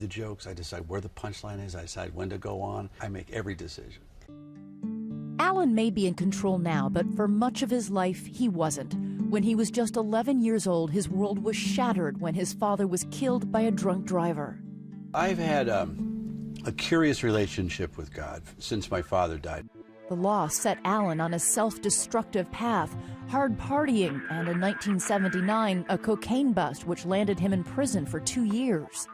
the jokes. I decide where the punchline is. I decide when to go on. I make every decision. Alan may be in control now, but for much of his life, he wasn't. When he was just 11 years old, his world was shattered when his father was killed by a drunk driver. I've had a curious relationship with God since my father died. The loss set Alan on a self-destructive path, hard partying, and in 1979, a cocaine bust which landed him in prison for 2 years.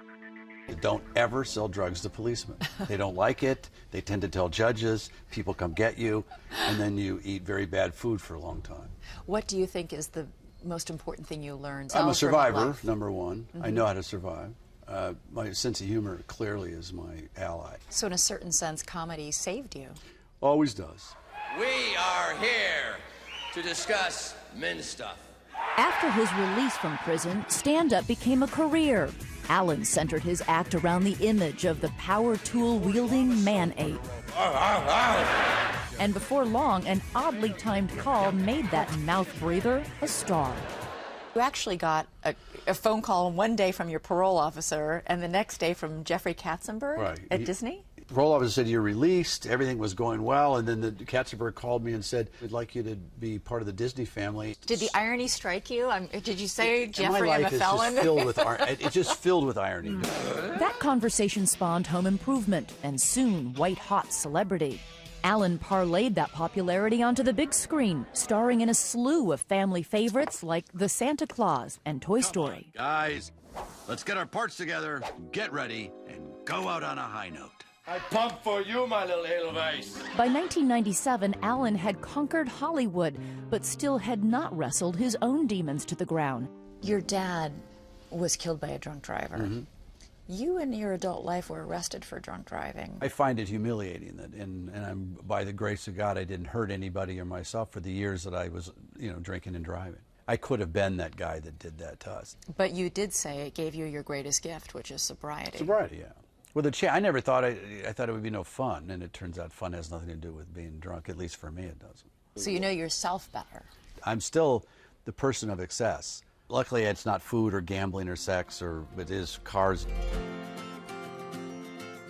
Don't ever sell drugs to policemen. They don't like it. They tend to tell judges, people come get you, and then you eat very bad food for a long time. What do you think is the most important thing you learned? I'm a survivor, number one. I know how to survive. My sense of humor clearly is my ally. So in a certain sense, comedy saved you. Always does. We are here to discuss men's stuff. After his release from prison, stand-up became a career. Alan centered his act around the image of the power tool-wielding man-ape. And before long, an oddly timed call made that mouth-breather a star. You actually got a phone call one day from your parole officer and the next day from Jeffrey Katzenberg at Disney? The parole officer said, you're released, everything was going well, and then the Katzenberg called me and said, we'd like you to be part of the Disney family. Did the irony strike you? Did you say, Jeffrey, my I'm life a felon? Is just filled with it's just filled with irony. That conversation spawned Home Improvement and soon white-hot celebrity. Alan parlayed that popularity onto the big screen, starring in a slew of family favorites like The Santa Claus and Toy Story. Guys, let's get our parts together, get ready, and go out on a high note. I pump for you, my little Edelweiss. By 1997, Alan had conquered Hollywood, but still had not wrestled his own demons to the ground. Your dad was killed by a drunk driver. You in your adult life were arrested for drunk driving. I find it humiliating that, and I'm, by the grace of God, I didn't hurt anybody or myself for the years that I was, drinking and driving. I could have been that guy that did that to us. But you did say it gave you your greatest gift, which is sobriety. Sobriety, yeah. Well, I never thought I thought it would be no fun, and it turns out fun has nothing to do with being drunk. At least for me, it doesn't. So you know yourself better. I'm still the person of excess. Luckily, it's not food or gambling or sex, it is cars.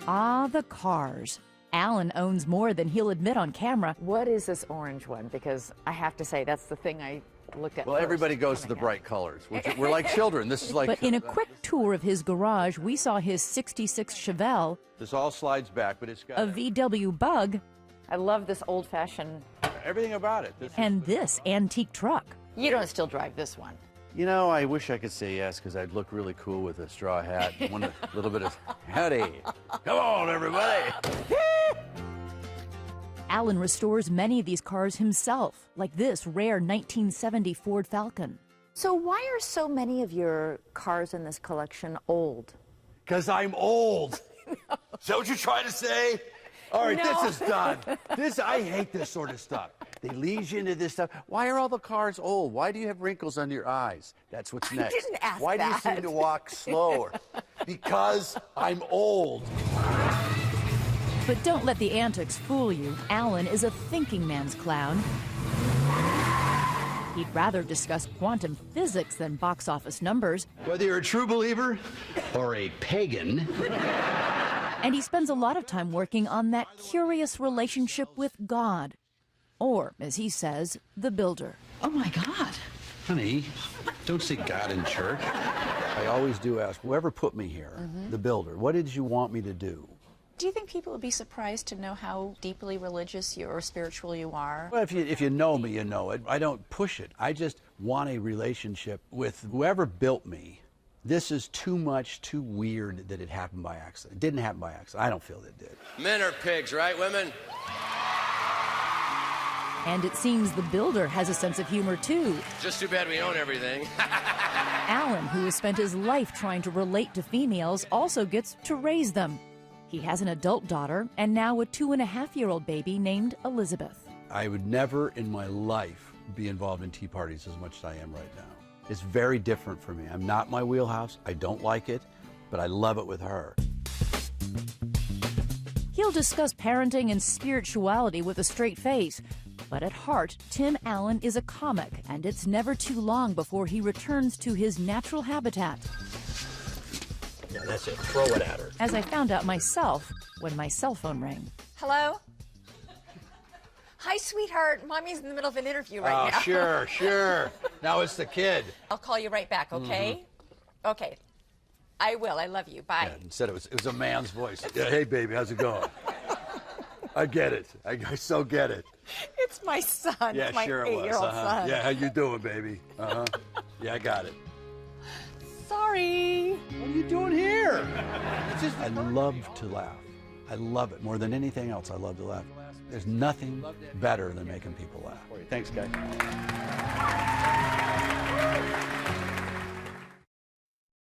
Ah, the cars. Alan owns more than he'll admit on camera. What is this orange one? Because I have to say, that's the thing I looked at Well, first. everybody goes to the bright colors. We're like children. This is like... But in a quick tour of his garage, we saw his 66 Chevelle, This all slides back, but it's got... a VW Bug, I love this old-fashioned... everything about it. and this antique truck. You don't still drive this one. I wish I could say yes, because I'd look really cool with a straw hat. A little bit of... Howdy. Come on, everybody. Alan restores many of these cars himself, like this rare 1970 Ford Falcon. So why are so many of your cars in this collection old? Because I'm old. Is that what you're trying to say? All right, No. This is done. I hate this sort of stuff. They lead you into this stuff. Why are all the cars old? Why do you have wrinkles under your eyes? That's what's next. didn't ask Why do you that. seem to walk slower? Because I'm old. But don't let the antics fool you. Alan is a thinking man's clown. He'd rather discuss quantum physics than box office numbers. Whether you're a true believer or a pagan. And he spends a lot of time working on that curious relationship with God. Or, as he says, the builder. Oh, my God. Honey, don't say God in church. I always do ask, whoever put me here, the builder, what did you want me to do? Do you think people would be surprised to know how deeply religious or spiritual you are? Well, if you know me, you know it. I don't push it. I just want a relationship with whoever built me. This is too much, too weird that it happened by accident. It didn't happen by accident. I don't feel that it did. Men are pigs, right, women? And it seems the builder has a sense of humor, too. Just too bad we own everything. Alan, who has spent his life trying to relate to females, also gets to raise them. He has an adult daughter and now a 2.5-year-old baby named Elizabeth. I would never in my life be involved in tea parties as much as I am right now. It's very different for me. I'm not my wheelhouse. I don't like it, but I love it with her. He'll discuss parenting and spirituality with a straight face. But at heart, Tim Allen is a comic, and it's never too long before he returns to his natural habitat. Yeah, that's it. Throw it at her. As I found out myself when my cell phone rang. Hello? Hi, sweetheart. Mommy's in the middle of an interview right now. Sure. Now it's the kid. I'll call you right back, okay? Okay. I will. I love you. Bye. Yeah, instead it was a man's voice. Yeah, hey, baby, how's it going? I get it. I so get it. It's my son. Yeah, It's my sure it was. 8-year-old son. Yeah, how you doing, baby? Yeah, I got it. Sorry. What are you doing here? I love to laugh. I love it more than anything else. I love to laugh. There's nothing better than making people laugh. Thanks, guys.